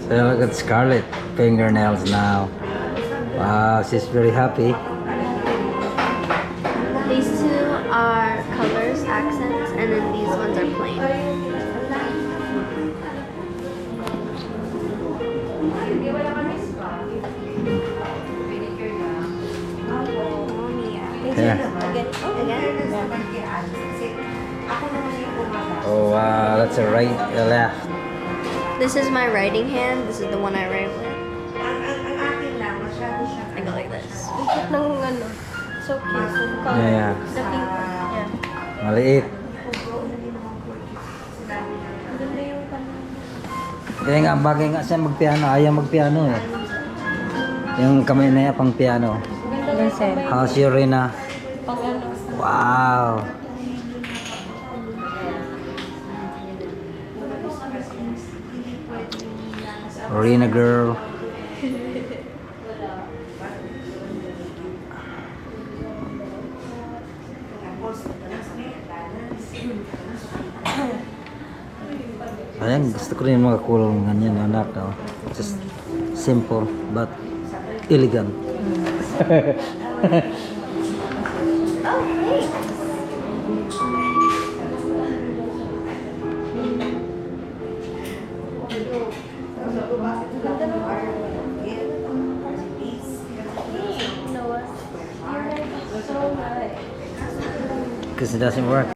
So look at Scarlett fingernails now. Wow, she's very happy. These two are colors, accents, and then these ones are plain. Yeah. Oh wow, that's a right, a left. This is my writing hand. This is the one I write with. I go like this. So cute. Yeah, yeah. The pink one. Yeah. Maliit. Kaya nga, bagay nga siya magpiano. Ayaw magpiano eh. Yung kamay na yan, pang piano. How's your Rina? Wow. Rina girl. Ayan, gusto ko rin mga kulong ganyan, anak. No? Just simple but elegant. Oh, hey. Because it doesn't work.